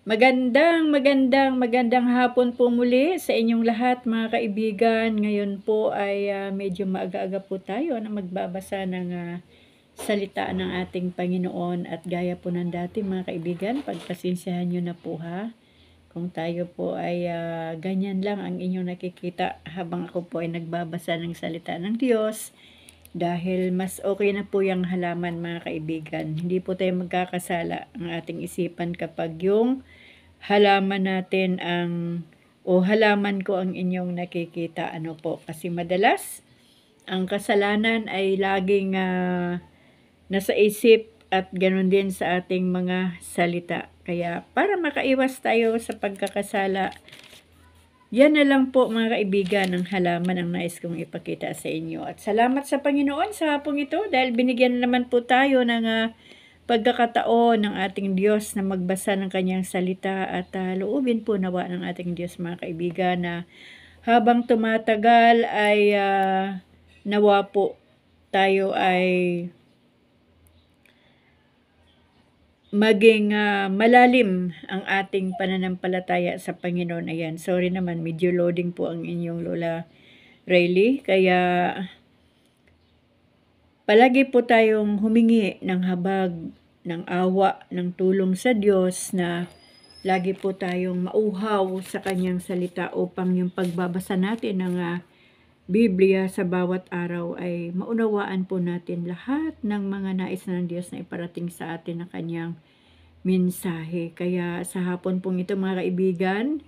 Magandang hapon po muli sa inyong lahat mga kaibigan. Ngayon po ay medyo maaga-aga po tayo na magbabasa ng salita ng ating Panginoon at gaya po ng dati mga kaibigan, pagpasensyahan nyo na po ha. Kung tayo po ay ganyan lang ang inyong nakikita habang ako po ay nagbabasa ng salita ng Diyos. Dahil mas okay na po yung halaman mga kaibigan. Hindi po tayo magkakasala ang ating isipan kapag yung halaman natin halaman ko ang inyong nakikita. Ano po? Kasi madalas, ang kasalanan ay laging nasa isip at ganoon din sa ating mga salita. Kaya para makaiwas tayo sa pagkakasala, yan na lang po mga kaibigan ang halaman ang nais kong ipakita sa inyo. At salamat sa Panginoon sa hapong ito dahil binigyan naman po tayo ng pagkakataon ng ating Diyos na magbasa ng kanyang salita at loobin po nawa ng ating Diyos mga kaibigan na habang tumatagal ay nawa po tayo ay maging malalim ang ating pananampalataya sa Panginoon. Ayan, sorry naman, medyo loading po ang inyong Lola Rayleigh. Kaya palagi po tayong humingi ng habag, ng awa, ng tulong sa Diyos na lagi po tayong mauhaw sa kanyang salita upang yung pagbabasa natin ng Biblia sa bawat araw ay maunawaan po natin lahat ng mga nais ng Diyos na iparating sa atin ng kanyang mensahe. Kaya sa hapon pong ito mga kaibigan,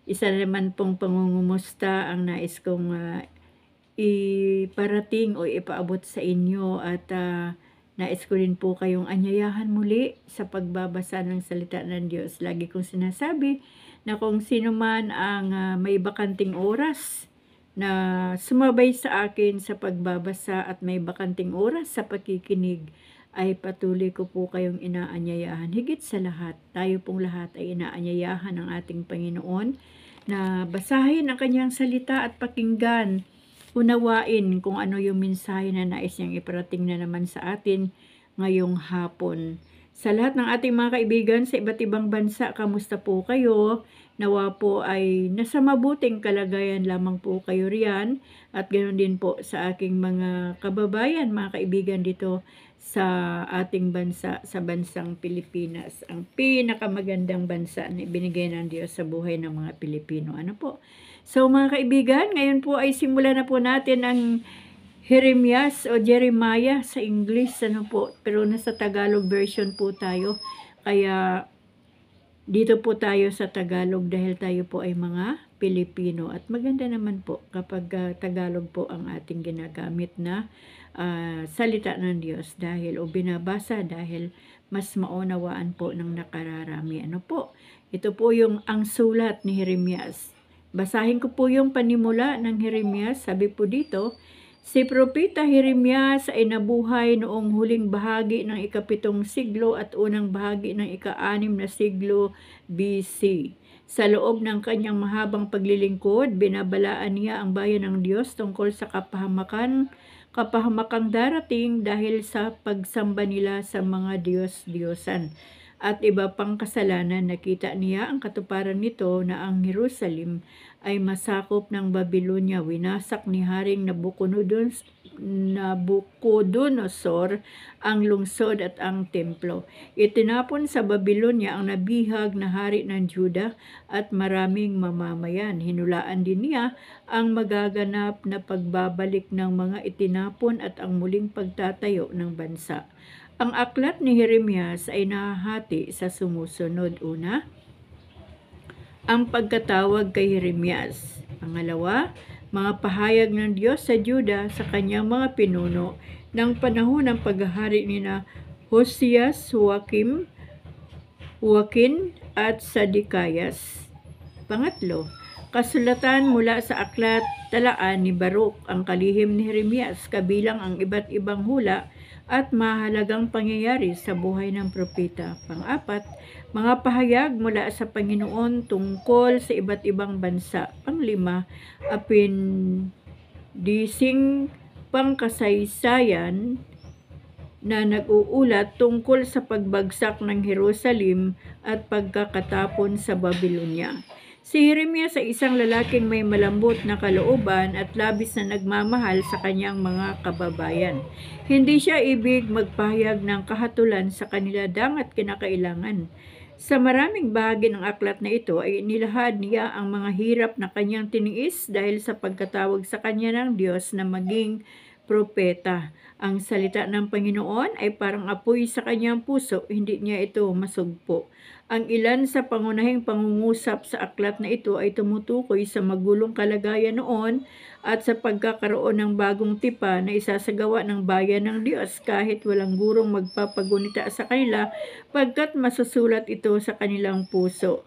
isa naman pong pangungumusta ang nais kong iparating o ipaabot sa inyo at nais ko rin po kayong anyayahan muli sa pagbabasa ng salita ng Diyos. Lagi kong sinasabi na kung sino man ang may bakanting oras na sumabay sa akin sa pagbabasa at may bakanting oras sa pakikinig, ay patuloy ko po kayong inaanyayahan. Higit sa lahat, tayo pong lahat ay inaanyayahan ng ating Panginoon na basahin ang kanyang salita at pakinggan, unawain kung ano yung mensahe na nais niyang iparating na naman sa atin ngayong hapon. Sa lahat ng ating mga kaibigan sa iba't ibang bansa, kamusta po kayo? Nawa po ay nasa mabuting kalagayan lamang po kayo riyan at ganoon din po sa aking mga kababayan, mga kaibigan dito sa ating bansa, sa bansang Pilipinas. Ang pinakamagandang bansa na ibinigay ng Diyos sa buhay ng mga Pilipino. Ano po? So mga kaibigan, ngayon po ay simulan na po natin ang Jeremias o Jeremiah sa English, ano po, pero nasa Tagalog version po tayo. Kaya dito po tayo sa Tagalog dahil tayo po ay mga Pilipino. At maganda naman po kapag Tagalog po ang ating ginagamit na salita ng Diyos dahil o binabasa dahil mas maunawaan po ng nakararami. Ano po? Ito po yung ang sulat ni Jeremias. Basahin ko po yung panimula ng Jeremias. Sabi po dito, si Propeta Jeremias ay nabuhay noong huling bahagi ng ika-7 siglo at unang bahagi ng ika-6 na siglo BC. Sa loob ng kanyang mahabang paglilingkod, binabalaan niya ang bayan ng Diyos tungkol sa kapahamakang darating dahil sa pagsamba nila sa mga Diyos-Diyosan at iba pang kasalanan. Nakita niya ang katuparan nito na ang Jerusalem ay masakop ng Babylonia. Winasak ni Haring Nabucodonosor ang lungsod at ang templo. Itinapon sa Babylonia ang nabihag na hari ng Juda at maraming mamamayan. Hinulaan din niya ang magaganap na pagbabalik ng mga itinapon at ang muling pagtatayo ng bansa. Ang aklat ni Jeremias ay nahahati sa sumusunod. Una, ang pagkatawag kay Jeremias. Pangalawa, mga pahayag ng Diyos sa Juda sa kanyang mga pinuno ng panahon ng paghahari ni na Hosias, Joachim at Sadikayas. Pangatlo, kasulatan mula sa aklat talaan ni Baruch, ang kalihim ni Jeremias, kabilang ang iba't ibang hula at mahalagang pangyayari sa buhay ng propeta. Pang-apat, mga pahayag mula sa Panginoon tungkol sa iba't ibang bansa. Pang-lima, apindising pangkasaysayan na nag-uulat tungkol sa pagbagsak ng Jerusalem at pagkakatapon sa Babylonia. Si Jeremias ay isang lalaking may malambot na kalooban at labis na nagmamahal sa kanyang mga kababayan. Hindi siya ibig magpahayag ng kahatulan sa kanila dangat kinakailangan. Sa maraming bahagi ng aklat na ito ay inilahad niya ang mga hirap na kanyang tiniis dahil sa pagkatawag sa kanya ng Diyos na maging propeta. Ang salita ng Panginoon ay parang apoy sa kanyang puso, hindi niya ito masugpo. Ang ilan sa pangunahing pangungusap sa aklat na ito ay tumutukoy sa magulong kalagayan noon at sa pagkakaroon ng bagong tipa na isasagawa ng bayan ng Diyos kahit walang gurong magpapagunita sa kanila pagkat masusulat ito sa kanilang puso.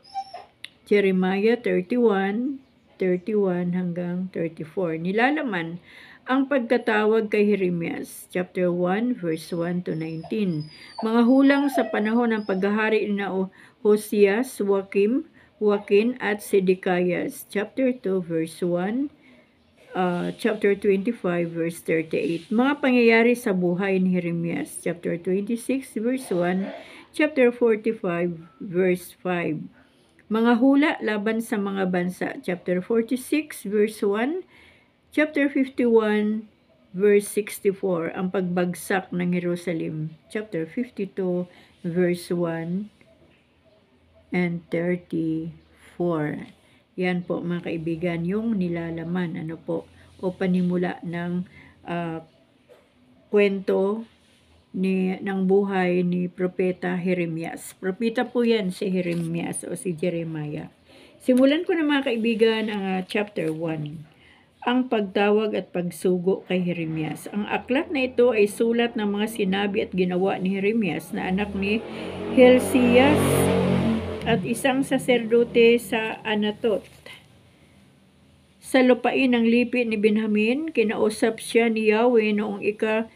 Jeremiah 31:31 hanggang 34. Nilalaman ang pagkatawag kay Jeremias, chapter 1, verse 1 to 19. Mga hulang sa panahon ng paghahari ni Hosias, Joachim at Sedekias, chapter 2, verse 1, chapter 25, verse 38. Mga pangyayari sa buhay ni Jeremias, chapter 26, verse 1, chapter 45, verse 5. Mga hula laban sa mga bansa, chapter 46, verse 1, chapter 51, verse 64, ang pagbagsak ng Jerusalem. Chapter 52, verse 1 and 34. Yan po mga kaibigan, yung nilalaman, o panimula ng kwento ng buhay ni Propeta Jeremias. Propeta po yan si Jeremias o si Jeremiah. Simulan ko na mga kaibigan ang chapter 1. Ang pagtawag at pagsugo kay Jeremias. Ang aklat na ito ay sulat ng mga sinabi at ginawa ni Jeremias na anak ni Hilcias at isang saserdote sa Anatot. Sa lupain ng lipi ni Benjamin, kinausap siya ni Yahweh noong 13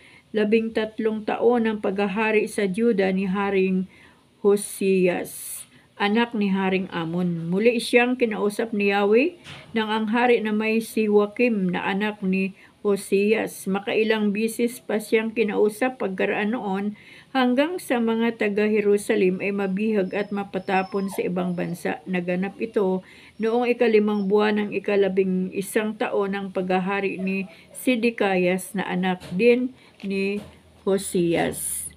taon ng paghahari sa Juda ni Haring Hosias, anak ni Haring Amon. Muli siyang kinausap ni Yahweh nang ang hari na may si Joachim na anak ni Hosias. Makailang bisis pa siyang kinausap pagkaraan noon hanggang sa mga taga-Jerusalem ay mabihag at mapatapon sa ibang bansa. Naganap ito noong 5 buwan ng 11 taon ng paghahari ni Sedekias na anak din ni Hosias.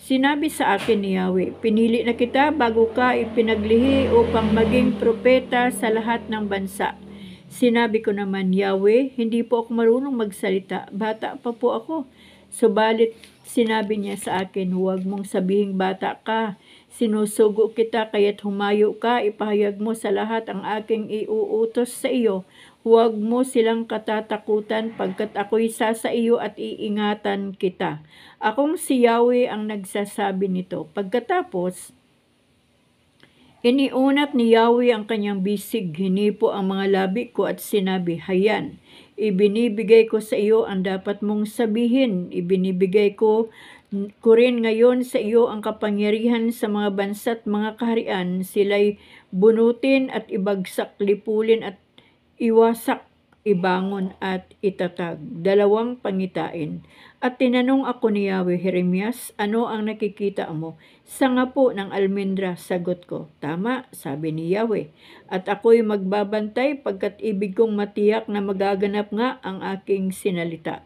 Sinabi sa akin ni Yahweh, pinili na kita bago ka ipinaglihi upang maging propeta sa lahat ng bansa. Sinabi ko naman, Yahweh, hindi po ako marunong magsalita, bata pa po ako. Subalit sinabi niya sa akin, huwag mong sabihing bata ka, sinusugo kita kaya't humayo ka, ipahayag mo sa lahat ang aking iuutos sa iyo. Huwag mo silang katatakutan pagkat ako'y sasa iyo at iingatan kita. Akong si Yahweh ang nagsasabi nito. Pagkatapos, iniunat ni Yahweh ang kanyang bisig, hinipo ang mga labi ko at sinabi, hayan, ibinibigay ko sa iyo ang dapat mong sabihin. Ibinibigay ko rin ngayon sa iyo ang kapangyarihan sa mga bansa at mga kaharian. Sila'y bunutin at ibagsak, lipulin at iwasak, ibangon at itatag. 2 pangitain. At tinanong ako ni Yahweh, Jeremias, ano ang nakikita mo? Sanga po ng almendra, sagot ko. Tama, sabi ni Yahweh. At ako'y magbabantay pagkat ibig kong matiyak na magaganap nga ang aking sinalita.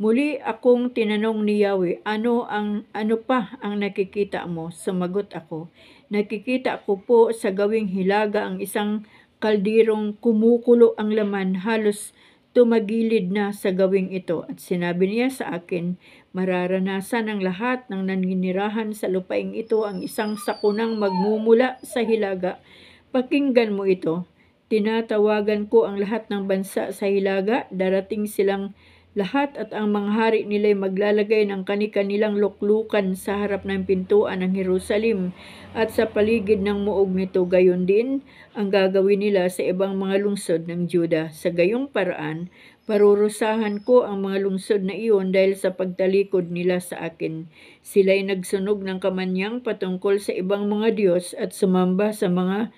Muli akong tinanong ni Yahweh, ano pa ang nakikita mo? Sumagot ako, nakikita ko po sa gawing hilaga ang isang kaldirong kumukulo ang laman, halos tumagilid na sa gawing ito. At sinabi niya sa akin, mararanasan ng lahat ng naninirahan sa lupaing ito ang isang sakunang magmumula sa hilaga. Pakinggan mo ito. Tinatawagan ko ang lahat ng bansa sa hilaga, darating silang lahat at ang mga hari nila'y maglalagay ng kani-kanilang luklukan sa harap ng pintuan ng Jerusalem at sa paligid ng muog nito. Gayon din ang gagawin nila sa ibang mga lungsod ng Juda. Sa gayong paraan, parurusahan ko ang mga lungsod na iyon dahil sa pagtalikod nila sa akin. Sila'y nagsunog ng kamanyang patungkol sa ibang mga Diyos at sumamba sa mga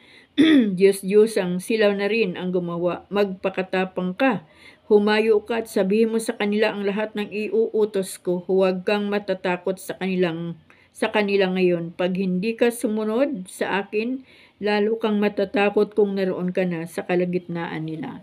Diyos-Diyosang sila na rin ang gumawa. Magpakatapang ka. Humayo ka at sabihin mo sa kanila ang lahat ng iuutos ko. Huwag kang matatakot sa kanila ngayon. Pag hindi ka sumunod sa akin, lalo kang matatakot kung naroon ka na sa kalagitnaan nila.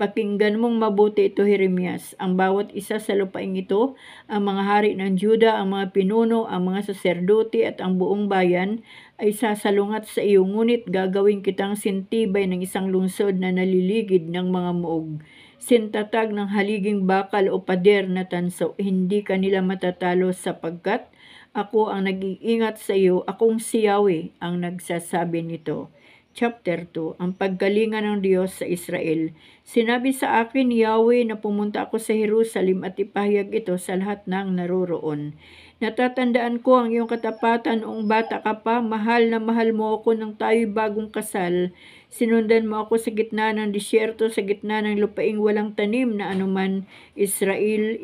Pakinggan mong mabuti ito, Jeremias. Ang bawat isa sa lupaing ito, ang mga hari ng Juda, ang mga pinuno, ang mga saserdote at ang buong bayan ay sasalungat sa iyo, ngunit gagawin kitang sintibay ng isang lungsod na naliligid ng mga muog. Sintatag ng haliging bakal o pader na tanso, hindi kanila matatalo sapagkat ako ang nag-iingat sa iyo, akong si Yahweh ang nagsasabi nito. Chapter 2, ang paggalingan ng Diyos sa Israel. Sinabi sa akin ni Yahweh na pumunta ako sa Jerusalem at ipahayag ito sa lahat ng naroroon. Natatandaan ko ang iyong katapatan noong bata ka pa, mahal na mahal mo ako nang tayo'y bagong kasal. Sinundan mo ako sa gitna ng disyerto, sa gitna ng lupaing walang tanim na anuman. Israel,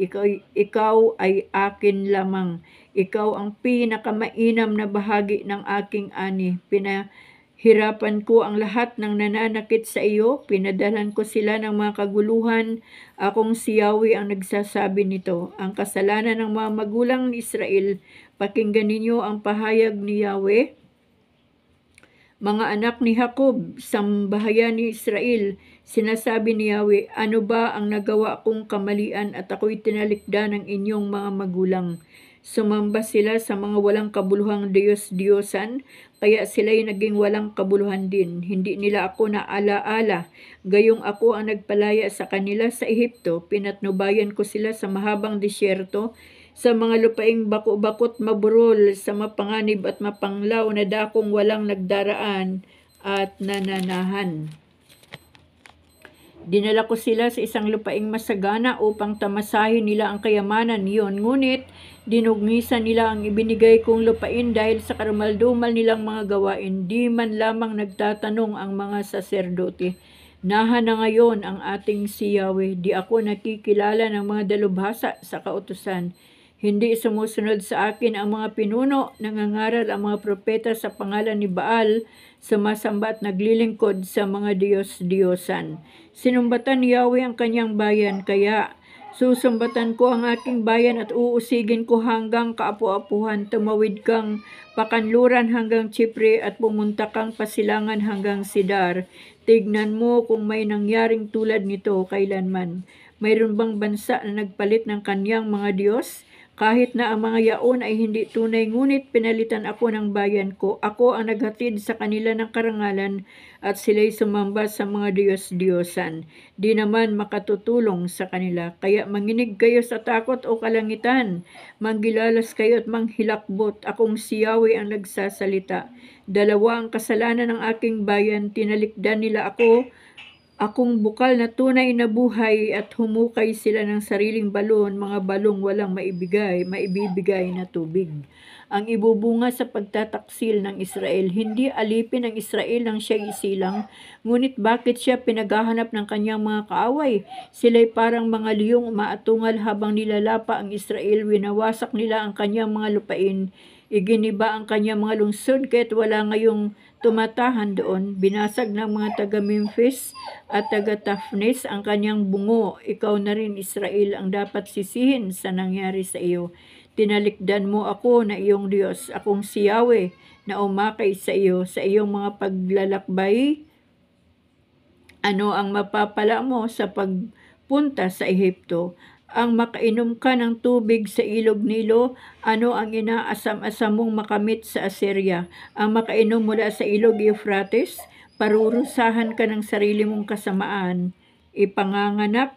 ikaw ay akin lamang. Ikaw ang pinakamainam na bahagi ng aking ani. Hirapan ko ang lahat ng nananakit sa iyo, pinadalan ko sila ng mga kaguluhan, akong si Yahweh ang nagsasabi nito. Ang kasalanan ng mga magulang ni Israel, pakinggan ninyo ang pahayag ni Yahweh. Mga anak ni Jacob, sambahayan ni Israel, sinasabi ni Yahweh, ano ba ang nagawa kong kamalian at ako'y tinalikda ng inyong mga magulang? Sumamba sila sa mga walang kabuluhang Diyos-Diyosan, kaya sila'y naging walang kabuluhan din. Hindi nila ako naalaala, gayong ako ang nagpalaya sa kanila sa Ehipto. Pinatnubayan ko sila sa mahabang disyerto, sa mga lupaing bako-bakot maburol, sa mapanganib at mapanglaw na dakong walang nagdaraan at nananahan. Dinala ko sila sa isang lupaing masagana upang tamasahin nila ang kayamanan niyon. Ngunit dinugnisan nila ang ibinigay kong lupain dahil sa karumaldumal nilang mga gawain. Di man lamang nagtatanong ang mga saserdote. Naha na ngayon ang ating si Yahweh. Di ako nakikilala ng mga dalubhasa sa kautusan. Hindi sumusunod sa akin ang mga pinuno, nangangaral ang mga propeta sa pangalan ni Baal, sumasamba at naglilingkod sa mga Diyos-Diyosan. Sinumbatan ni Yahweh ang kanyang bayan, kaya susumbatan ko ang aking bayan at uusigin ko hanggang kaapu-apuhan. Tumawid kang pakanluran hanggang Chipre at pumunta kang pasilangan hanggang Sidar. Tignan mo kung may nangyaring tulad nito kailanman. Mayroon bang bansa na nagpalit ng kanyang mga Diyos? Kahit na ang mga yaon ay hindi tunay, ngunit pinalitan ako ng bayan ko. Ako ang naghatid sa kanila ng karangalan at sila'y sumamba sa mga Diyos-Diyosan. Di naman makatutulong sa kanila. Kaya manginig kayo sa takot o kalangitan. Manggilalas kayo at manghilakbot. Akong si Yahweh ang nagsasalita. Dalawa ang kasalanan ng aking bayan. Tinalikdan nila ako, akong bukal na tunay na buhay, at humukay sila ng sariling balon, mga balong walang maibibigay na tubig. Ang ibubunga sa pagtataksil ng Israel, hindi alipin ng Israel nang siya isilang, ngunit bakit siya pinaghahanap ng kanyang mga kaaway? Sila'y parang mga liyong umaatungal habang nilalapa ang Israel, winawasak nila ang kanyang mga lupain, iginiba ang kanyang mga lungsod kaya't wala ngayong tumatahan doon. Binasag ng mga taga-Memphis at taga-Taphnes ang kanyang bungo. Ikaw na rin, Israel, ang dapat sisihin sa nangyari sa iyo. Tinalikdan mo ako na iyong Diyos, akong si Yahweh, na umakay sa iyo, sa iyong mga paglalakbay. Ano ang mapapala mo sa pagpunta sa Ehipto? Ang makainom ka ng tubig sa ilog Nilo, ano ang inaasam-asam mong makamit sa Assyria? Ang makainom mula sa ilog Euphrates, parurusahan ka ng sarili mong kasamaan. Ipanganganak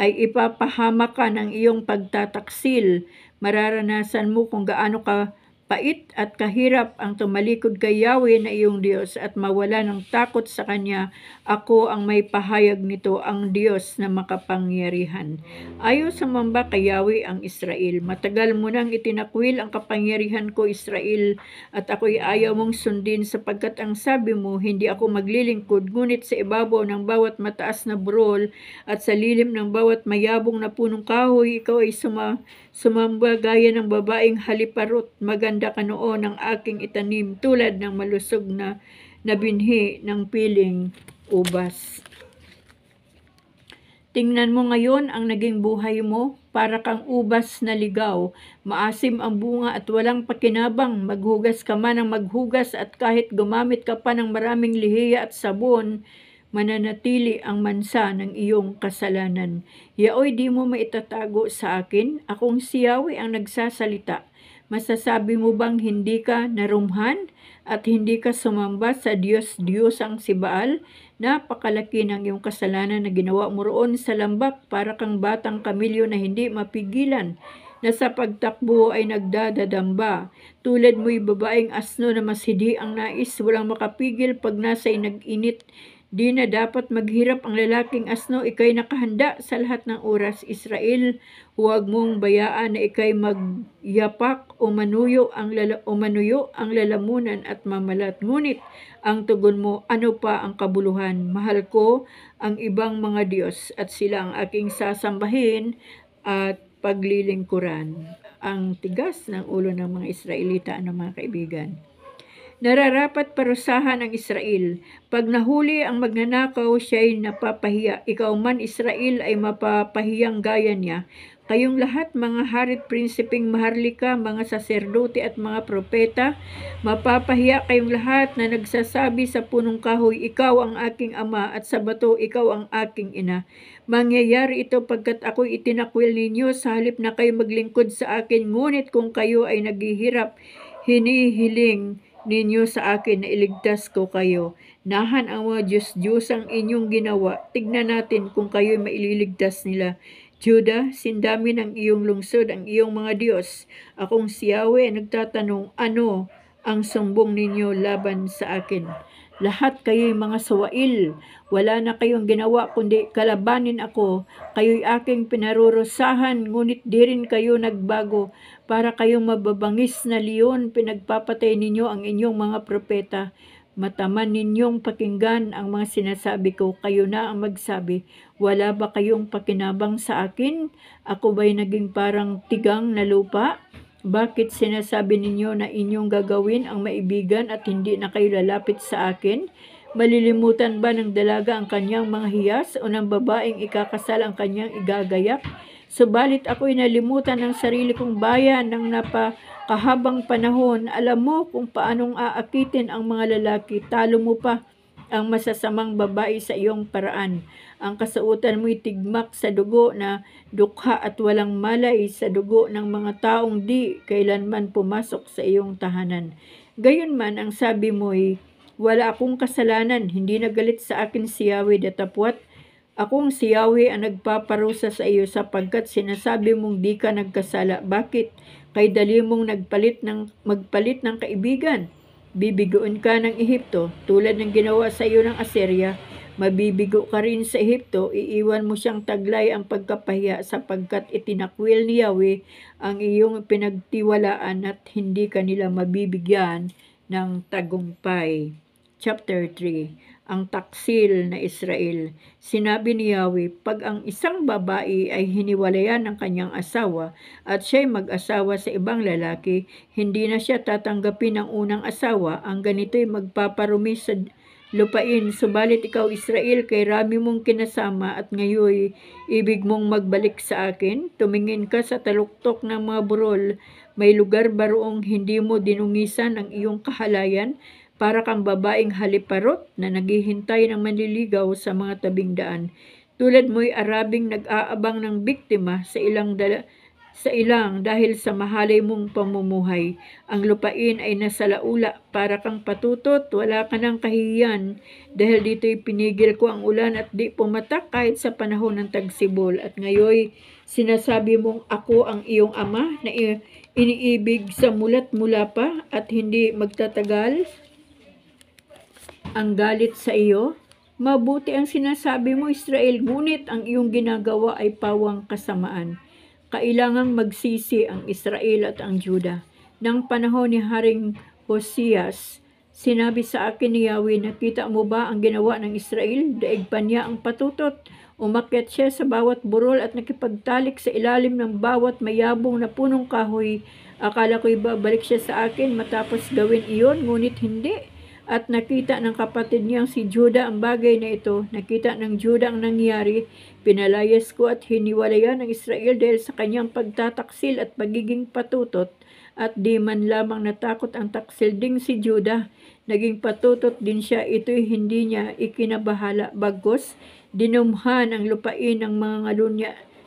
ay ipapahama ka ng iyong pagtataksil. Mararanasan mo kung gaano ka pait at kahirap ang tumalikod kay Yahweh na iyong Diyos at mawala ng takot sa Kanya. Ako ang may pahayag nito, ang Diyos na makapangyarihan. Ayaw sumamba kay Yahweh ang Israel. Matagal mo nang itinakwil ang kapangyarihan ko, Israel, at ako'y ayaw mong sundin sapagkat ang sabi mo, hindi ako maglilingkod, ngunit sa ibabaw ng bawat mataas na burol at sa lilim ng bawat mayabong na punong kahoy, ikaw ay sumamba gaya ng babaeng haliparot. Maganda maganda ka noon ang aking itanim tulad ng malusog na binhi ng piling ubas. Tingnan mo ngayon ang naging buhay mo, para kang ubas na ligaw. Maasim ang bunga at walang pakinabang. Maghugas ka man ng maghugas at kahit gumamit ka pa ng maraming lihiya at sabon, mananatili ang mansa ng iyong kasalanan. Yaoy di mo maitatago sa akin, akong si Yahweh ang nagsasalita. Masasabi mo bang hindi ka narumhan at hindi ka sumamba sa Diyos-Diyosang si Baal? Napakalaki ng iyong kasalanan na ginawa mo roon sa lambak, para kang batang kamilyo na hindi mapigilan, na sa pagtakbo ay nagdadadamba. Tulad mo'y babaeng asno na masidi ang nais, walang makapigil pag nasa'y nag-init. Di na dapat maghirap ang lalaking asno, ikay nakahanda sa lahat ng oras. Israel, huwag mong bayaan na ikay magyapak o manuyo ang lalamunan at mamalat. Ngunit ang tugon mo, ano pa ang kabuluhan? Mahal ko ang ibang mga Diyos at sila ang aking sasambahin at paglilingkuran. Ang tigas ng ulo ng mga Israelita, mga kaibigan. Nararapat parusahan ang Israel. Pag nahuli ang magnanakaw, siya'y napapahiya. Ikaw man, Israel, ay mapapahiyang gaya niya. Kayong lahat, mga harit, prinsipeng maharlika, mga saserdote at mga propeta, mapapahiya kayong lahat na nagsasabi sa punong kahoy, ikaw ang aking ama, at sa bato, ikaw ang aking ina. Mangyayari ito pagkat ako'y itinakwil ninyo sa halip na kayo maglingkod sa akin. Ngunit kung kayo ay naghihirap, hinihiling ninyo sa akin na iligtas ko kayo. Nahan ang mga Diyos-Diyos ang inyong ginawa. Tignan natin kung kayo'y maililigtas nila. Judah, sindami ng iyong lungsod ang iyong mga Diyos. Akong si Yahweh nagtatanong, ano ang sumbong ninyo laban sa akin? Lahat kayo'y mga sawail. Wala na kayong ginawa kundi kalabanin ako. Kayo'y aking pinarurusahan, ngunit di rin kayo nagbago. Para kayong mababangis na leon, pinagpapatay ninyo ang inyong mga propeta. Mataman ninyong pakinggan ang mga sinasabi ko. Kayo na ang magsabi, wala ba kayong pakinabang sa akin? Ako ba'y naging parang tigang na lupa? Bakit sinasabi ninyo na inyong gagawin ang maibigan at hindi na kayo lalapit sa akin? Malilimutan ba ng dalaga ang kanyang mga hiyas o ng babaeng ikakasal ang kanyang igagayak? Subalit ako'y nalimutan ng sarili kong bayan ng napakahabang panahon. Alam mo kung paanong aakitin ang mga lalaki. Talo mo pa ang masasamang babae sa iyong paraan. Ang kasuotan mo'y tigmak sa dugo na dukha at walang malay, sa dugo ng mga taong di kailanman pumasok sa iyong tahanan. Gayunman ang sabi mo'y, wala akong kasalanan, hindi nagalit sa akin si Yahweh datapwat. Akong si Yahweh ang nagpaparusa sa iyo sapagkat sinasabi mong di ka nagkasala. Bakit? Kay dali mong magpalit ng kaibigan. Bibigoon ka ng Ehipto tulad ng ginawa sa iyo ng Assyria. Mabibigo ka rin sa Ehipto, iiwan mo siyang taglay ang pagkapahiya sapagkat itinakwil ni Yahweh ang iyong pinagtiwalaan at hindi kanila mabibigyan ng tagumpay. Chapter 3. Ang taksil na Israel. Sinabi ni Yahweh, pag ang isang babae ay hiniwalayan ng kanyang asawa at siya'y mag-asawa sa ibang lalaki, hindi na siya tatanggapin ng unang asawa. Ang ganito'y magpaparumi sa lupain. Subalit ikaw, Israel, kay rami mong kinasama at ngayon ibig mong magbalik sa akin. Tumingin ka sa taluktok ng mga burol. May lugar ba roong hindi mo dinungisan ang iyong kahalayan? Para kang babaeng haliparot na naghihintay ng manliligaw sa mga tabing daan. Tulad mo'y arabing nag-aabang ng biktima sa ilang dahil sa mahalay mong pamumuhay. Ang lupain ay nasalaula, para kang patutot, wala ka ng kahihiyan. Dahil dito'y pinigil ko ang ulan at di pumatak kahit sa panahon ng tagsibol. At ngayon sinasabi mong ako ang iyong ama na iniibig sa mulat mula pa at hindi magtatagal ang galit sa iyo? Mabuti ang sinasabi mo, Israel, ngunit ang iyong ginagawa ay pawang kasamaan. Kailangang magsisi ang Israel at ang Juda. Nang panahon ni Haring Hosias, sinabi sa akin ni Yahweh, nakita mo ba ang ginawa ng Israel? Daig pa niya ang patutot. Umakyat siya sa bawat burol at nakipagtalik sa ilalim ng bawat mayabong na punong kahoy Akala ko'y babalik siya sa akin matapos gawin iyon, ngunit hindi. At nakita ng kapatid niyang si Judah ang bagay na ito. Nakita ng Judah ang nangyari. Pinalayas ko at hiniwalayan ng Israel dahil sa kanyang pagtataksil at pagiging patutot. At di man lamang natakot ang taksil ding si Judah. Naging patutot din siya, ito'y hindi niya ikinabahala. Bagkus, dinumhan ang lupain ng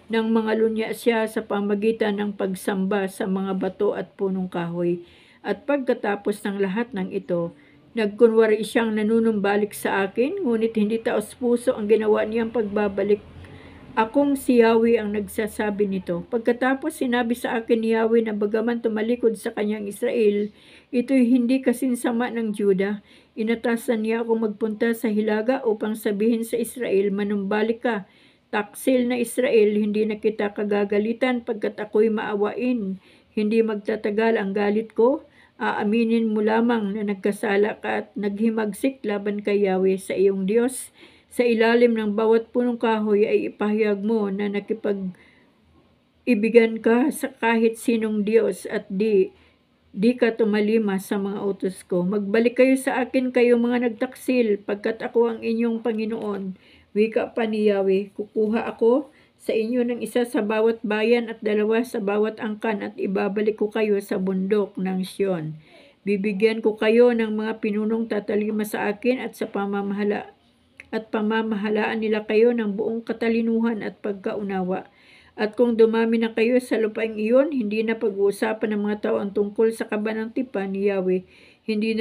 mga lunya siya sa pamagitan ng pagsamba sa mga bato at punong kahoy. At pagkatapos ng lahat ng ito, nagkunwari siyang nanunumbalik sa akin, ngunit hindi taos puso ang ginawa niyang pagbabalik. Akong si Yahweh ang nagsasabi nito. Pagkatapos sinabi sa akin ni Yahweh na bagaman tumalikod sa kanyang Israel, ito'y hindi kasinsama ng Judah. Inatasan niya akong magpunta sa Hilaga upang sabihin sa Israel, manumbalik ka. Taksil na Israel, hindi na kita kagagalitan pagkat ako'y maawain. Hindi magtatagal ang galit ko. Aaminin mo lamang na nagkasala ka at naghimagsik laban kay Yahweh sa iyong Diyos. Sa ilalim ng bawat punong kahoy ay ipahayag mo na nakipag-ibigan ka sa kahit sinong Diyos at di ka tumalima sa mga utos ko. Magbalik kayo sa akin, kayo mga nagtaksil, pagkat ako ang inyong Panginoon. Wika pa ni Yahweh, kukuha ako sa inyo ng isa sa bawat bayan at dalawa sa bawat angkan at ibabalik ko kayo sa bundok ng Sion. Bibigyan ko kayo ng mga pinunong tatalima sa akin at sa pamamahalaan nila kayo ng buong katalinuhan at pagkaunawa. At kung dumami na kayo sa lupaing iyon, hindi na pag-uusapan ng mga tao ang tungkol sa kabanang tipan ni Yahweh. Hindi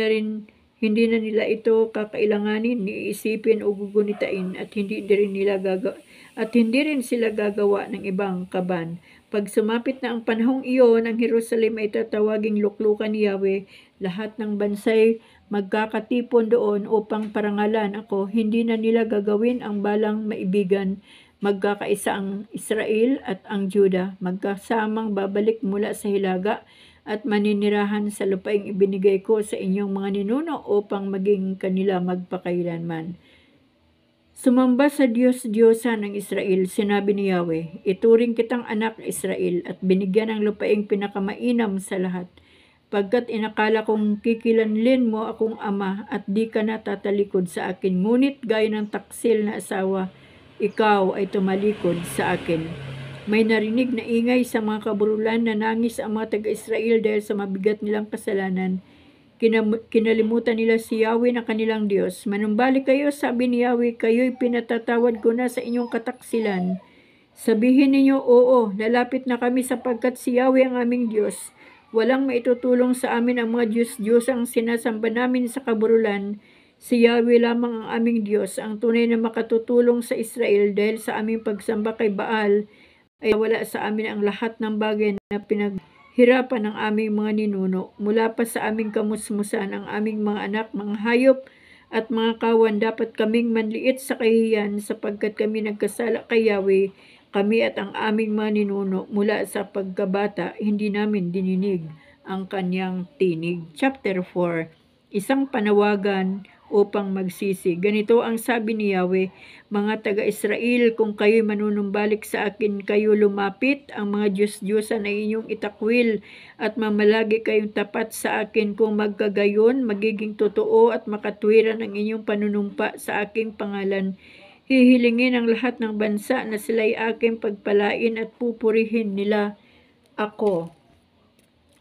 na nila ito kakailanganin, iisipin o gugunitain at hindi rin sila gagawa ng ibang kaban. Pag sumapit na ang panahong iyon, ang Jerusalem ay tatawaging luklukan ni Yahweh. Lahat ng bansay magkakatipon doon upang parangalan ako. Hindi na nila gagawin ang balang maibigan. Magkakaisa ang Israel at ang Judah. Magkasamang babalik mula sa Hilaga at maninirahan sa lupaing ibinigay ko sa inyong mga ninuno upang maging kanila magpakailanman. Sumamba sa Diyos-Diyosan ng Israel, sinabi ni Yahweh, ituring kitang anak Israel at binigyan ng lupaing pinakamainam sa lahat. Pagkat inakala kong kikilanlin mo akong ama at di ka na tatalikod sa akin, ngunit gaya ng taksil na asawa, ikaw ay tumalikod sa akin. May narinig na ingay sa mga kaburulan na nangis ang mga taga-Israel dahil sa mabigat nilang kasalanan. Kinalimutan nila si Yahweh na kanilang Diyos. Manumbalik kayo, sabi ni Yahweh, kayo'y pinatatawad ko na sa inyong kataksilan. Sabihin ninyo, oo, lalapit na kami sapagkat si Yahweh ang aming Diyos. Walang maitutulong sa amin ang mga Diyos ang sinasamba namin sa kaburulan. Si Yahweh lamang ang aming Diyos, ang tunay na makatutulong sa Israel dahil sa aming pagsamba kay Baal ay wala sa amin ang lahat ng bagay na pinaghirapan ng aming mga ninuno. Mula pa sa aming kamusmusan ang aming mga anak, mga hayop at mga kawan, dapat kaming manliit sa kahihiyan sapagkat kami nagkasala kay Yahweh. Kami at ang aming mga ninuno mula sa pagkabata, hindi namin dininig ang kanyang tinig. Chapter 4, isang panawagan upang magsisi. Ganito ang sabi ni Yahweh, mga taga-Israel, kung kayo'y manunumbalik sa akin, kayo lumapit, ang mga Diyos-Diyosan ay inyong itakwil at mamalagi kayong tapat sa akin. Kung magkagayon, magiging totoo at makatwiran ang inyong panunumpa sa aking pangalan. Hihilingin ang lahat ng bansa na sila'y aking pagpalain at pupurihin nila ako.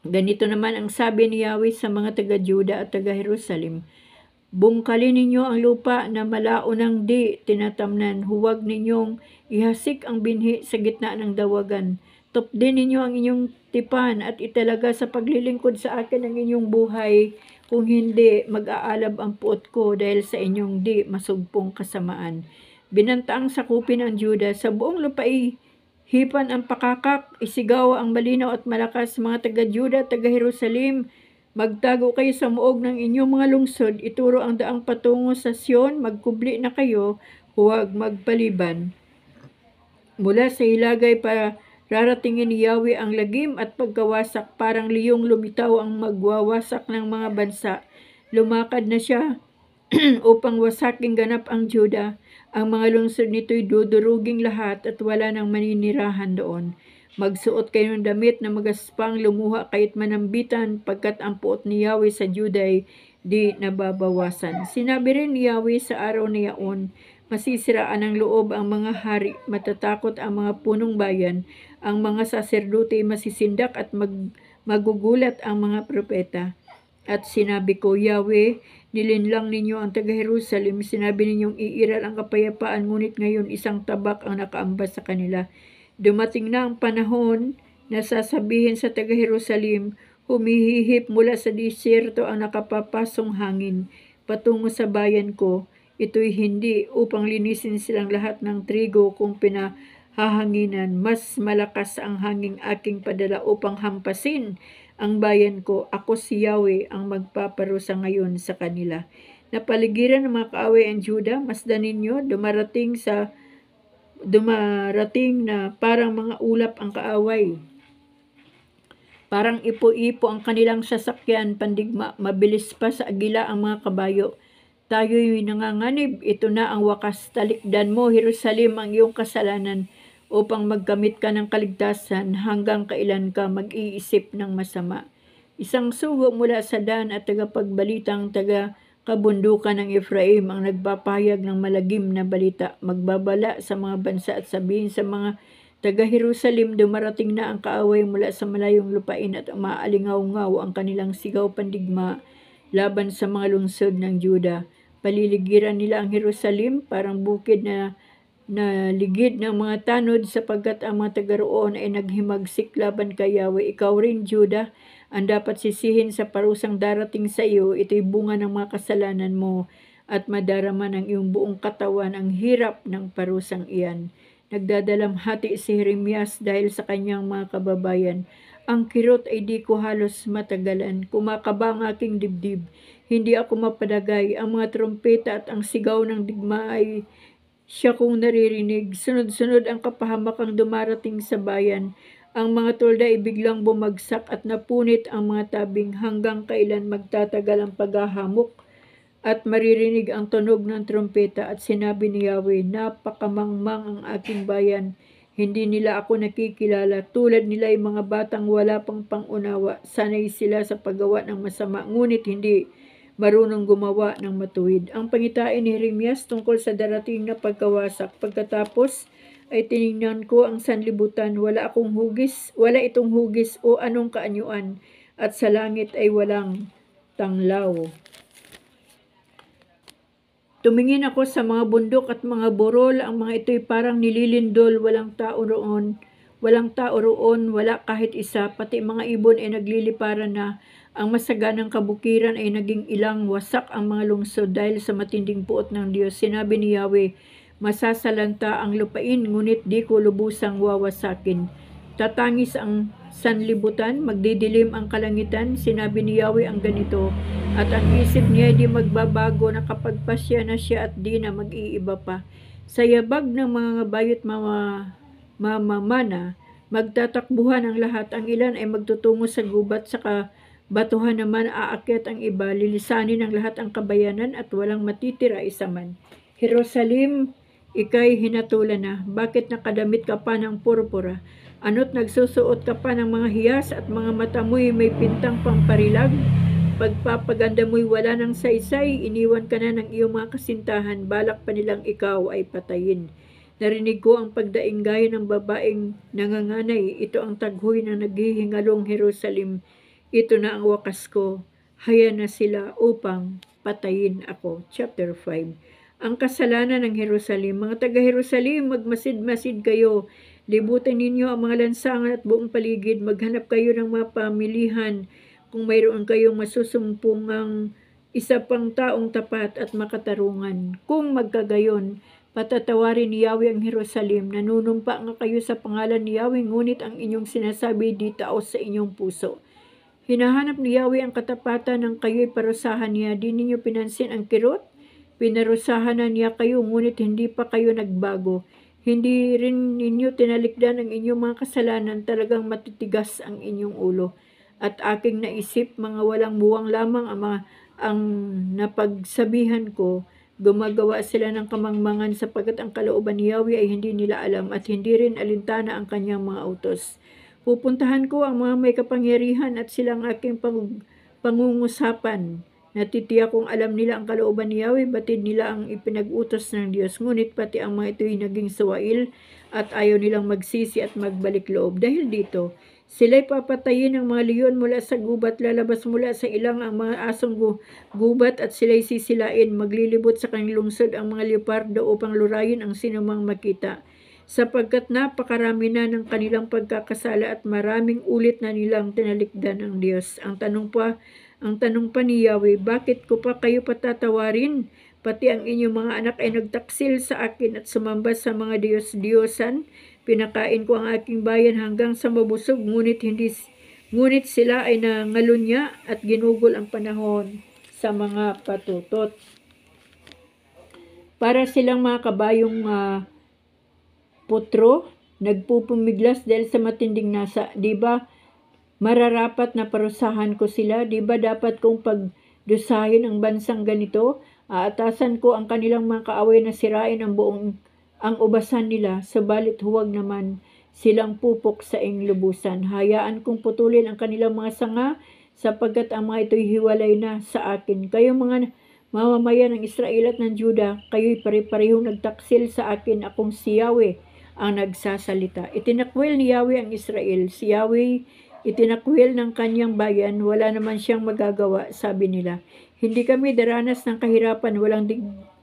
Ganito naman ang sabi ni Yahweh sa mga taga-Juda at taga-Jerusalem, bungkalin ninyo ang lupa na malao ng di tinatamnan. Huwag ninyong ihasik ang binhi sa gitna ng dawagan. Tupdin ninyo ang inyong tipan at italaga sa paglilingkod sa akin ang inyong buhay. Kung hindi, mag-aalab ang puot ko dahil sa inyong di masugpong kasamaan. Binantaang sakupin ang Juda. Sa buong lupa'i, hipan ang pakakak, isigaw ang malinaw at malakas, mga taga-Juda, taga-Jerusalem. Magtago kayo sa muog ng inyong mga lungsod, ituro ang daang patungo sa Sion, magkubli na kayo, huwag magpaliban. Mula sa hilagay para raratingin ni Yahweh ang lagim at pagkawasak, parang liyong lumitaw ang magwawasak ng mga bansa. Lumakad na siya upang wasaking ganap ang Juda. Ang mga lungsod nito'y duduruging lahat at wala nang maninirahan doon. Magsuot kayo ng damit na magaspang, lumuha kahit manambitan, pagkat ang puot ni Yahweh sa Juday di nababawasan. Sinabi rin ni Yahweh sa araw na yaon, masisiraan ng loob ang mga hari, matatakot ang mga punong bayan, ang mga saserdote masisindak at magugulat ang mga propeta. At sinabi ko, Yahweh, nilinlang ninyo ang taga-Jerusalem, sinabi ninyong iiral ang kapayapaan, ngunit ngayon isang tabak ang nakaambas sa kanila. Dumating na ang panahon na sasabihin sa taga-Jerusalem, humihihip mula sa disyerto ang nakapapasong hangin patungo sa bayan ko. Ito'y hindi upang linisin silang lahat ng trigo kung pinahahanginan. Mas malakas ang hanging aking padala upang hampasin ang bayan ko. Ako si Yahweh ang magpaparusa ngayon sa kanila. Napaligiran ng mga kaaway ang Juda, masdan ninyo, dumarating na parang mga ulap ang kaaway. Parang ipo-ipo ang kanilang sasakyan, pandigma, mabilis pa sa agila ang mga kabayo. Tayo'y nanganganib, ito na ang wakas. Talikdan mo, Jerusalem, ang iyong kasalanan upang magkamit ka ng kaligtasan hanggang kailan ka mag-iisip ng masama. Isang sugo mula sa Dan at tagapagbalitang kabundukan ng Ephraim ang nagpapahayag ng malagim na balita, magbabala sa mga bansa at sabihin sa mga taga-Jerusalem, dumarating na ang kaaway mula sa malayong lupain at maalingaw-ngaw ang kanilang sigaw pandigma laban sa mga lungsod ng Juda. Paliligiran nila ang Jerusalem, parang bukid na ligid ng mga tanod, sapagkat ang mga taga-roon ay naghimagsik laban kay Yahweh. Ikaw rin, Juda, ang dapat sisihin sa parusang darating sa iyo. Ito'y bunga ng mga kasalanan mo at madarama ng iyong buong katawan ang hirap ng parusang iyan. Nagdadalamhati si Jeremias dahil sa kanyang mga kababayan. Ang kirot ay di ko halos matagalan. Kumakaba ang aking dibdib. Hindi ako mapadagay. Ang mga trompeta at ang sigaw ng digma ay siya kong naririnig. Sunod-sunod ang kapahamakang dumarating sa bayan. Ang mga tolda ay biglang bumagsak at napunit ang mga tabing. Hanggang kailan magtatagal ang paghahamok at maririnig ang tunog ng trompeta. At sinabi ni Yahweh, napakamangmang ang aking bayan. Hindi nila ako nakikilala. Tulad nila ay mga batang wala pang pangunawa. Sanay sila sa paggawa ng masama, ngunit hindi marunong gumawa ng matuwid. Ang pangitain ni Jeremias tungkol sa darating na pagkawasak. Pagkatapos ay tiningnan ko ang sanlibutan, wala itong hugis o anong kaanyuan, at sa langit ay walang tanglaw. Tumingin ako sa mga bundok at mga burol, ang mga ito'y parang nililindol, walang tao roon, wala kahit isa, pati mga ibon ay nagliliparan na. Ang masaganang kabukiran ay naging ilang, wasak ang mga lungsod dahil sa matinding puot ng Diyos. Sinabi ni Yahweh, masasalanta ang lupain, ngunit di ko lubusang wawasakin. Tatangis ang sanlibutan, magdidilim ang kalangitan. Sinabi ni Yahweh ang ganito, at ang isip niya di magbabago, na kapag pasya na siya at di na mag-iiba pa. Sa yabag ng mga bayot mamamana, magtatakbuhan ang lahat. Ang ilan ay magtutungo sa gubat, sa batuhan naman aakyat ang iba. Lilisanin ng lahat ang kabayanan at walang matitira isa man. Jerusalem, ika'y hinatulan na. Bakit nakadamit ka pa ng purpura? Ano't nagsusuot ka pa ng mga hiyas at mga mata mo'y may pintang pamparilag? Pagpapaganda mo'y wala ng saysay, iniwan ka na ng iyong mga kasintahan, balak pa nilang ikaw ay patayin. Narinig ko ang pagdaing gaya ng babaeng nanganganay. Ito ang taghoy ng naghihingalong Jerusalem. Ito na ang wakas ko. Haya na sila upang patayin ako. Chapter 5. Ang kasalanan ng Jerusalem. Mga taga-Jerusalem, magmasid-masid kayo. Libutan ninyo ang mga lansangan at buong paligid. Maghanap kayo ng mga pamilihan. Kung mayroon kayong masusumpungang isa pang taong tapat at makatarungan. Kung magkagayon, patatawarin ni Yahweh ang Jerusalem. Nanunumpa nga kayo sa pangalan ni Yahweh, ngunit ang inyong sinasabi di taos sa inyong puso. Hinahanap ni Yahweh ang katapatan ng kayo'y parusahan niya. Di ninyo pinansin ang kirot? Pinarusahan na niya kayo, ngunit hindi pa kayo nagbago. Hindi rin ninyo tinalikdan ang inyong mga kasalanan. Talagang matitigas ang inyong ulo. At aking naisip, mga walang buwang lamang ang napagsabihan ko. Gumagawa sila ng kamangmangan, sapagkat ang kalooban ni Yahweh ay hindi nila alam, at hindi rin alintana ang kanyang mga utos. Pupuntahan ko ang mga may kapangyarihan at silang aking pangungusapan. Natitiyak kong alam nila ang kalooban ni Yahweh, batid nila ang ipinag-utos ng Diyos. Ngunit pati ang mga ito'y naging sawail at ayaw nilang magsisi at magbalik loob. Dahil dito, sila'y papatayin ng mga leon mula sa gubat, lalabas mula sa ilang ang mga asong gubat at sila'y sisilain. Maglilibot sa kanilang lungsod ang mga leopardo upang lurayin ang sinumang makita. Sapagkat napakarami na ng kanilang pagkakasala at maraming ulit na nilang tinalikdan ang Diyos. Ang tanong pa ni Yahweh, bakit ko pa kayo patatawarin? Pati ang inyong mga anak ay nagtaksil sa akin at sumamba sa mga Diyos-Diyosan. Pinakain ko ang aking bayan hanggang sa mabusog, ngunit sila ay nangalunya at ginugol ang panahon sa mga patutot. Para silang mga kabayong putro, nagpupumiglas dahil sa matinding nasa. Di ba mararapat na parusahan ko sila? Di ba dapat kong pagdusahin ang bansang ganito? Aatasan ko ang kanilang mga kaaway na sirain ang ubasan nila, subalit huwag naman silang pupok sa lubusan. Hayaan kong putulin ang kanilang mga sanga, sapagkat ang mga ito'y hiwalay na sa akin. Kayo mga mamamayan ng Israel at ng Juda, kayo'y pare-parehong nagtaksil sa akin. Akong si Yahweh ang nagsasalita. Itinakwil ni Yahweh ang Israel. Si Yahweh itinakwil ng kanyang bayan, wala naman siyang magagawa, sabi nila. Hindi kami daranas ng kahirapan,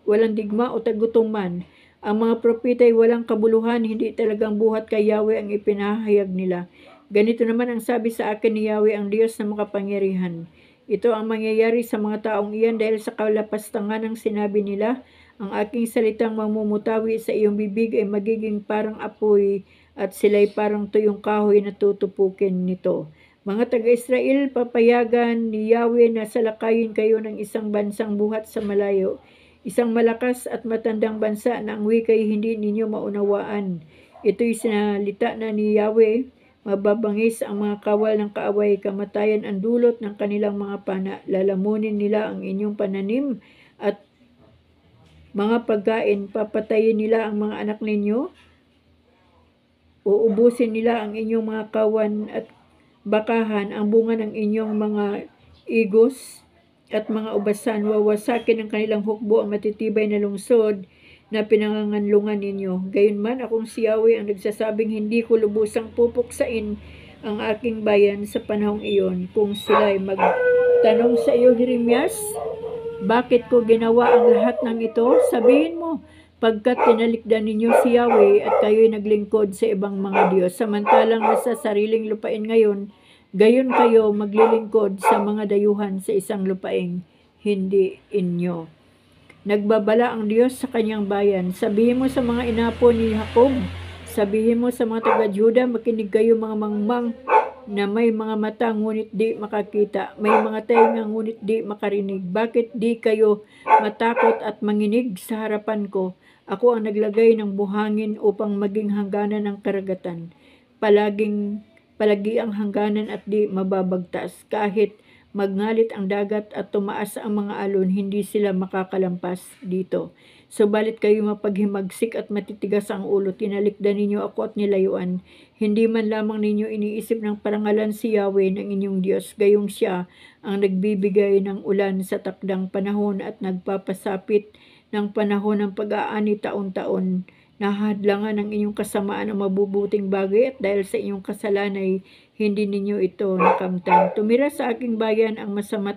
walang digma o tagutuman. Ang mga propeta ay walang kabuluhan, hindi talagang buhat kay Yahweh ang ipinahayag nila. Ganito naman ang sabi sa akin ni Yahweh, ang Diyos na makapangyarihan. Ito ang mangyayari sa mga taong iyan dahil sa kalapastangan ng sinabi nila. Ang aking salitang mamumutawi sa iyong bibig ay magiging parang apoy at sila'y parang tuyong kahoy na tutupukin nito. Mga taga-Israel, papayagan ni Yahweh na salakayin kayo ng isang bansang buhat sa malayo, isang malakas at matandang bansa na ang wika'y hindi ninyo maunawaan. Ito'y sinalita na ni Yahweh, mababangis ang mga kawal ng kaaway, kamatayan ang dulot ng kanilang mga pana, lalamunin nila ang inyong pananim at mga pagkain, papatayin nila ang mga anak ninyo, uubusin nila ang inyong mga kawan at bakahan, ang bunga ng inyong mga igos at mga ubasan, wawasakin ng kanilang hukbo ang matitibay na lungsod na pinanganganlungan ninyo. Gayunman akong si Yahweh ang nagsasabing hindi ko lubusang pupuksain ang aking bayan sa panahong iyon. Kung sila'y magtanong sa iyo, Jeremias, bakit ko ginawa ang lahat ng ito? Sabihin mo, pagkat tinalikdan ninyo si Yahweh at kayo'y naglingkod sa ibang mga Diyos. Samantalang nasa sariling lupain ngayon, gayon kayo maglilingkod sa mga dayuhan sa isang lupaing hindi inyo. Nagbabala ang Diyos sa kanyang bayan. Sabihin mo sa mga inapo ni Jacob, sabihin mo sa mga taga-Juda, makinig kayo mga mangmang na may mga mata ngunit di makakita, may mga tainga ngunit di makarinig. Bakit di kayo matakot at manginig sa harapan ko? Ako ang naglagay ng buhangin upang maging hangganan ng karagatan. Palagi ang hangganan at di mababagtas. Kahit magngalit ang dagat at tumaas ang mga alon, hindi sila makakalampas dito. Subalit kayo mapaghimagsik at matitigas ang ulo, tinalikdan ninyo ako at nilayuan. Hindi man lamang ninyo iniisip ng parangalan si Yahweh ng inyong Diyos, gayong siya ang nagbibigay ng ulan sa takdang panahon at nagpapasapit ng panahon ng pag-aani taon-taon. Nahadlangan ng inyong kasamaan ang mabubuting bagay at dahil sa inyong kasalanay, hindi ninyo ito nakamtan. Tumira sa aking bayan ang masama't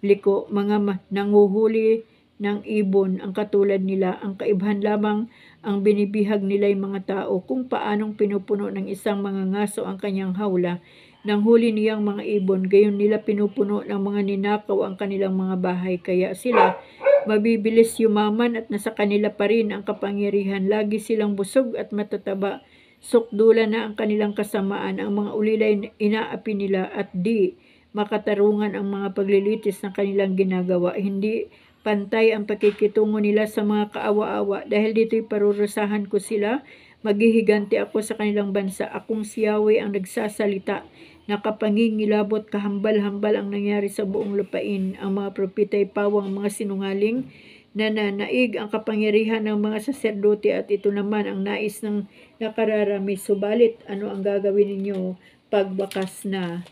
liko, mga nanguhuli ng ibon ang katulad nila. Ang kaibahan lamang ang binibihag nila'y mga tao, kung paanong pinupuno ng isang mga ngaso ang kanyang hawla. Nang huli niyang mga ibon, gayon nila pinupuno ng mga ninakaw ang kanilang mga bahay. Kaya sila mabibilis yumaman at nasa kanila pa rin ang kapangyarihan. Lagi silang busog at matataba. Sukdula na ang kanilang kasamaan. Ang mga ulilay inaapi nila at di makatarungan ang mga paglilitis na kanilang ginagawa. Hindi pantay ang pakikitungo nila sa mga kaawa-awa. Dahil dito'y parurusahan ko sila, maghihiganti ako sa kanilang bansa. Akong si Yahweh ang nagsasalita. Nakapangingilabot, kahambal-hambal ang nangyari sa buong lupain. Ang mga propeta'y pawang mga sinungaling, nananaig ang kapangyarihan ng mga saserdote at ito naman ang nais ng nakararami. Subalit, ano ang gagawin ninyo? pagwakas na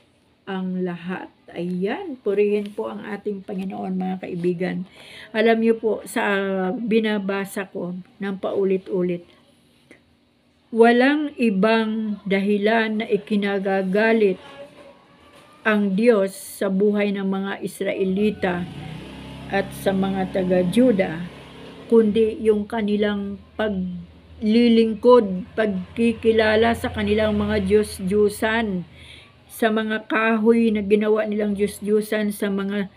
ang lahat. Ayan, purihin po ang ating Panginoon mga kaibigan. Alam niyo po, sa binabasa ko ng paulit-ulit, walang ibang dahilan na ikinagagalit ang Diyos sa buhay ng mga Israelita at sa mga taga-Juda, kundi yung kanilang paglilingkod, pagkikilala sa kanilang mga Diyos-Diyusan, sa mga kahoy na ginawa nilang Diyos-Diyusan, sa mga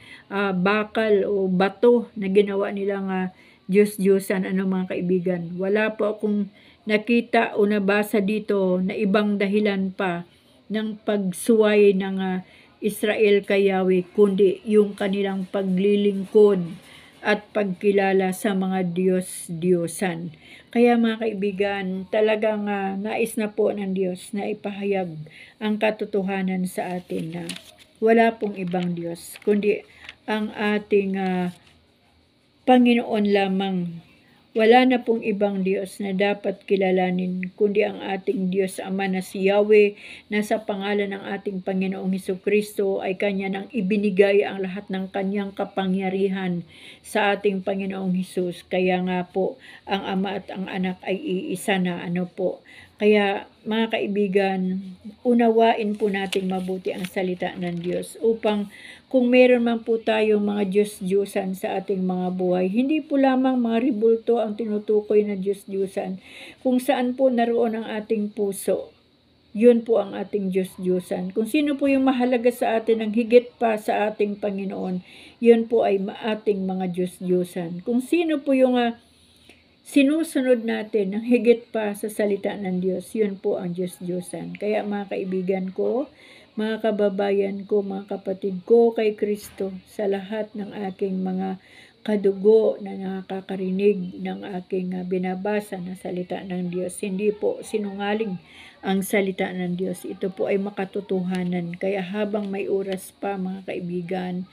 bakal o bato na ginawa nilang Diyos-Diyusan. Ano mga kaibigan, wala po akong nakita o nabasa dito na ibang dahilan pa ng pagsuway ng Israel kay Yahweh, kundi yung kanilang paglilingkod at pagkilala sa mga Diyos-Diyosan. Kaya mga kaibigan, talagang nais na po ng Diyos na ipahayag ang katotohanan sa atin na wala pong ibang Diyos, kundi ang ating Panginoon lamang. Wala na pong ibang Diyos na dapat kilalanin, kundi ang ating Diyos Ama na si Yahweh, na sa pangalan ng ating Panginoong Hesukristo ay Kanya nang ibinigay ang lahat ng Kanyang kapangyarihan sa ating Panginoong Hesus. Kaya nga po, ang Ama at ang Anak ay iisa na. Kaya mga kaibigan, unawain po natin mabuti ang salita ng Diyos upang kung meron man po tayong mga Diyos-Diyusan sa ating mga buhay, hindi po lamang mga ribulto ang tinutukoy na Diyos-Diyusan. Kung saan po naroon ang ating puso, yun po ang ating Diyos-Diyusan. Kung sino po yung mahalaga sa atin ng higit pa sa ating Panginoon, yun po ay ating mga Diyos-Diyusan. Kung sino po yung sinusunod natin ng higit pa sa salita ng Diyos, yun po ang Diyos-Diyusan. Kaya mga kaibigan ko, mga kababayan ko, mga kapatid ko kay Kristo, sa lahat ng aking mga kadugo na nakakarinig ng aking binabasa na salita ng Diyos, hindi po sinungaling ang salita ng Diyos. Ito po ay makatotohanan. Kaya habang may oras pa mga kaibigan,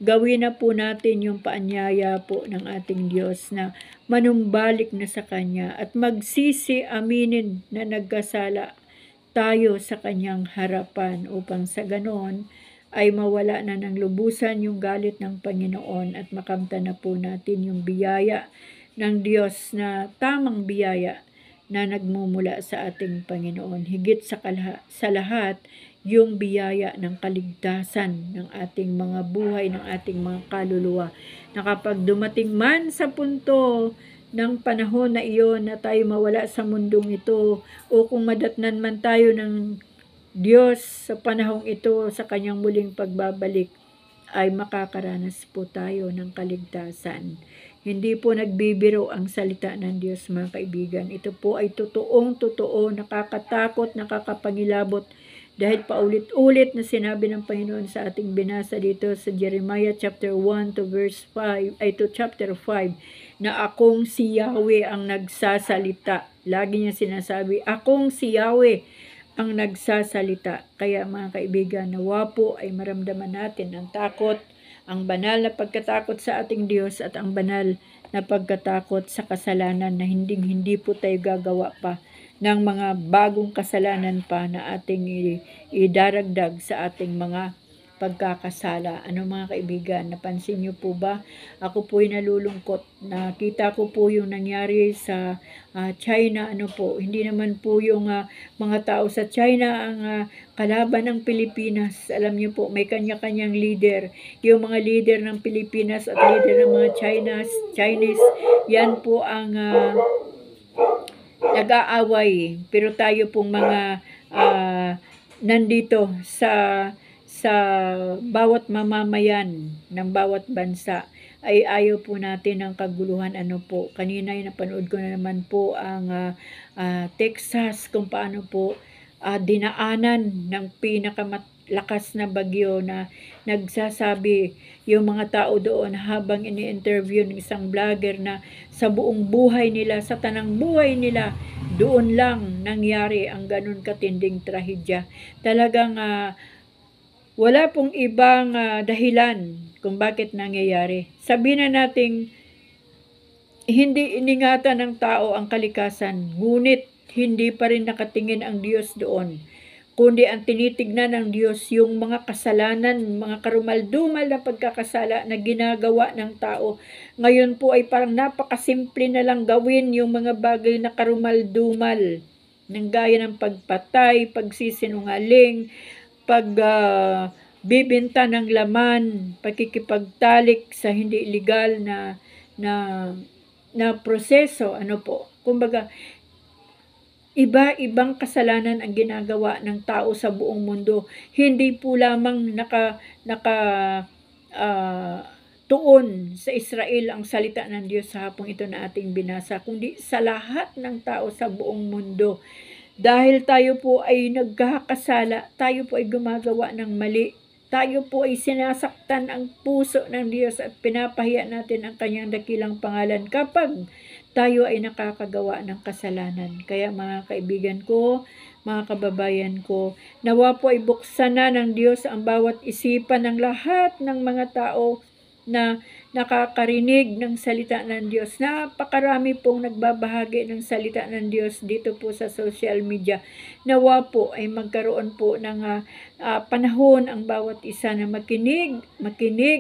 gawin na po natin yung paanyaya po ng ating Diyos na manumbalik na sa Kanya at magsisi, aminin na nagkasala tayo sa Kanyang harapan, upang sa ganon ay mawala na ng lubusan yung galit ng Panginoon at makamtan na po natin yung biyaya ng Diyos, na tamang biyaya na nagmumula sa ating Panginoon. Higit sa lahat, yung biyaya ng kaligtasan ng ating mga buhay, ng ating mga kaluluwa, na kapag dumating man sa punto ng panahon na iyon na tayo mawala sa mundong ito, o kung madatnan man tayo ng Diyos sa panahong ito sa Kanyang muling pagbabalik, ay makakaranas po tayo ng kaligtasan. Hindi po nagbibiro ang salita ng Diyos mga kaibigan. Ito po ay totoong-totoo, nakakatakot, nakakapangilabot, dahil paulit-ulit na sinabi ng Panginoon sa ating binasa dito sa Jeremiah chapter 1 to verse 5, ay to chapter 5, na akong si Yahweh ang nagsasalita. Lagi niya sinasabi, akong si Yahweh ang nagsasalita. Kaya mga kaibigan, nawa po ay maramdaman natin ang takot, ang banal na pagkatakot sa ating Diyos, at ang banal na pagkatakot sa kasalanan, na hindi po tayo gagawa pa ng mga bagong kasalanan pa na ating idaragdag sa ating mga pagkakasala. Ano mga kaibigan, napansin niyo po ba? Ako po'y nalulungkot. Nakita ko po yung nangyari sa China. Hindi naman po yung mga tao sa China ang kalaban ng Pilipinas. Alam niyo po, may kanya-kanyang leader. Yung mga leader ng Pilipinas at leader ng mga Chinese, yan po ang nag-aaway. Pero tayo pong mga nandito sa bawat mamamayan ng bawat bansa ay ayaw po natin ng kaguluhan. Kanina ay napanood ko na naman po ang Texas, kung paano po dinaanan ng pinakamalakas na bagyo, na nagsasabi yung mga tao doon habang ini-interview ng isang vlogger na sa buong buhay nila, sa tanang buhay nila, doon lang nangyari ang ganun katinding trahedya. Talagang wala pong ibang dahilan kung bakit nangyayari. Sabihin na nating hindi iningatan ng tao ang kalikasan, ngunit hindi pa rin nakatingin ang Diyos doon. kundi ang tinitignan ng Diyos yung mga kasalanan, mga karumaldumal na pagkakasala na ginagawa ng tao. Ngayon po ay parang napakasimple na lang gawin yung mga bagay na karumaldumal, ng gaya ng pagpatay, pagsisinungaling, bibenta ng laman, pakikipagtalik sa hindi legal na na proseso, ano po. Kumbaga, iba-ibang kasalanan ang ginagawa ng tao sa buong mundo. Hindi po lamang tuon sa Israel ang salita ng Diyos sa hapong ito na ating binasa, kundi sa lahat ng tao sa buong mundo. Dahil tayo po ay nagkakasala, tayo po ay gumagawa ng mali, tayo po ay sinasaktan ang puso ng Diyos at pinapahiya natin ang kanyang dakilang pangalan kapag tayo ay nakakagawa ng kasalanan. Kaya mga kaibigan ko, mga kababayan ko, nawa po ay buksan na ng Diyos ang bawat isipan ng lahat ng mga tao na nakakarinig ng salita ng Diyos. Napakarami pong nagbabahagi ng salita ng Diyos dito po sa social media. Nawa po ay magkaroon po ng panahon ang bawat isa na makinig,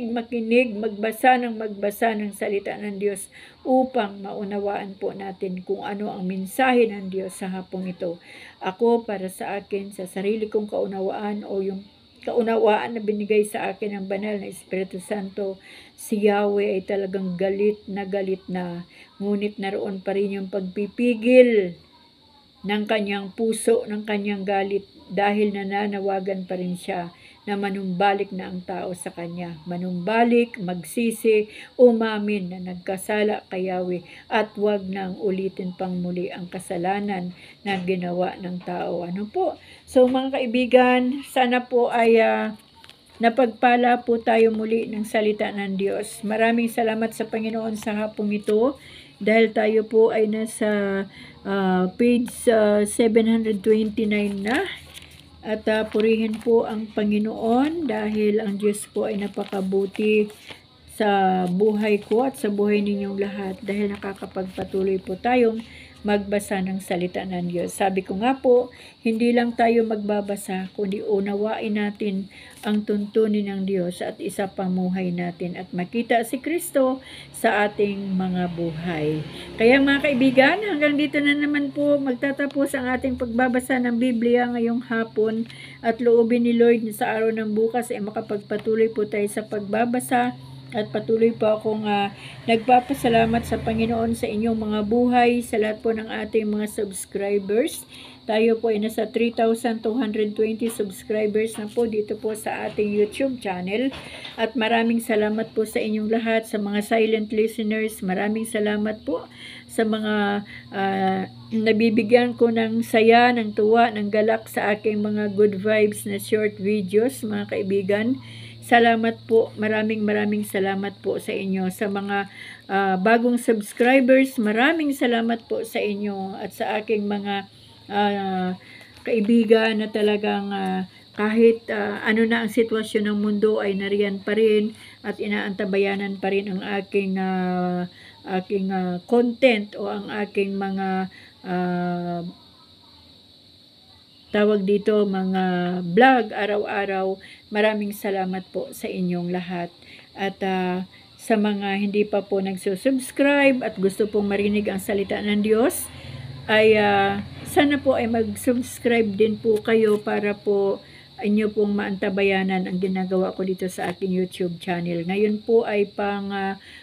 magbasa ng salita ng Diyos upang maunawaan po natin kung ano ang mensahe ng Diyos sa hapong ito. Ako, para sa akin, sa sarili kong kaunawaan o yung kaunawaan na binigay sa akin ng banal na Espiritu Santo, si Yahweh ay talagang galit na, ngunit naroon pa rin yung pagpipigil ng kanyang puso, ng kanyang galit, dahil nananawagan pa rin siya na manumbalik na ang tao sa kanya. Manumbalik, magsisi, umamin na nagkasala kay Yahweh at wag nang ulitin pang muli ang kasalanan na ginawa ng tao. Ano po? So mga kaibigan, sana po ay napagpala po tayo muli ng salita ng Diyos. Maraming salamat sa Panginoon sa hapong ito dahil tayo po ay nasa page 729 na. At purihin po ang Panginoon dahil ang Diyos po ay napakabuti sa buhay ko at sa buhay ninyong lahat dahil nakakapagpatuloy po tayong magbasa ng salita ng Diyos. Sabi ko nga po, hindi lang tayo magbabasa, kundi unawain natin ang tuntunin ng Diyos at isa pamuhay natin at makita si Kristo sa ating mga buhay. Kaya mga kaibigan, hanggang dito na naman po magtatapos ang ating pagbabasa ng Biblia ngayong hapon at loobin ni Lord sa araw ng bukas ay makapagpatuloy po tayo sa pagbabasa. At patuloy po akong nagpapasalamat sa Panginoon sa inyong mga buhay, sa lahat po ng ating mga subscribers. Tayo po ay nasa 3,220 subscribers na po dito po sa ating YouTube channel. At maraming salamat po sa inyong lahat, sa mga silent listeners. Maraming salamat po sa mga nabibigyan ko ng saya, ng tuwa, ng galak sa aking mga good vibes na short videos, mga kaibigan. Salamat po, maraming salamat po sa inyo. Sa mga bagong subscribers, maraming salamat po sa inyo at sa aking mga kaibigan na talagang kahit ano na ang sitwasyon ng mundo ay nariyan pa rin at inaantabayanan pa rin ang aking content o ang aking mga tawag dito, mga vlog araw-araw. Maraming salamat po sa inyong lahat. At sa mga hindi pa po nagsusubscribe at gusto pong marinig ang salita ng Diyos, ay sana po ay mag-subscribe din po kayo para po inyo pong maantabayanan ang ginagawa ko dito sa aking YouTube channel. Ngayon po ay pang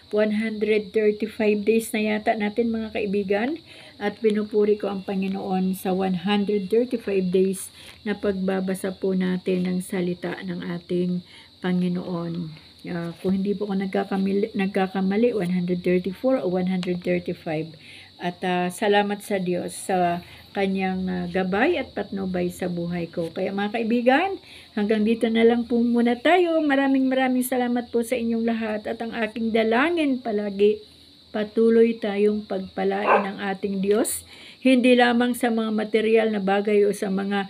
135 days na yata natin mga kaibigan. At pinupuri ko ang Panginoon sa 135 days na pagbabasa po natin ng salita ng ating Panginoon. Kung hindi po ako nagkakamali, 134 o 135. At salamat sa Diyos sa kanyang gabay at patnubay sa buhay ko. Kaya mga kaibigan, hanggang dito na lang po muna tayo. Maraming salamat po sa inyong lahat at ang aking dalangin palagi, patuloy tayong pagpalain ng ating Diyos, hindi lamang sa mga material na bagay o sa mga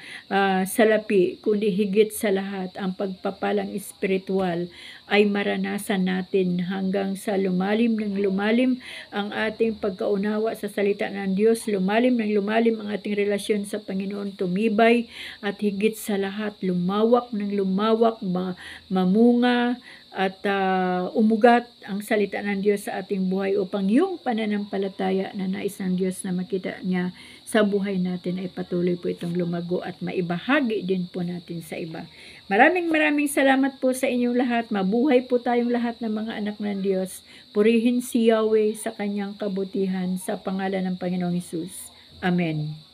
salapi, kundi higit sa lahat ang pagpapalang espiritual ay maranasan natin hanggang sa lumalim ng lumalim ang ating pagkaunawa sa salita ng Diyos, lumalim ng lumalim ang ating relasyon sa Panginoon, tumibay at higit sa lahat lumawak ng lumawak, mamunga at umugat ang salita ng Diyos sa ating buhay upang yung pananampalataya na nais ng Diyos na makita niya sa buhay natin ay patuloy po itong lumago at maibahagi din po natin sa iba. Maraming salamat po sa inyong lahat. Mabuhay po tayong lahat ng mga anak ng Diyos. Purihin si Yahweh sa kanyang kabutihan sa pangalan ng Panginoong Hesus. Amen.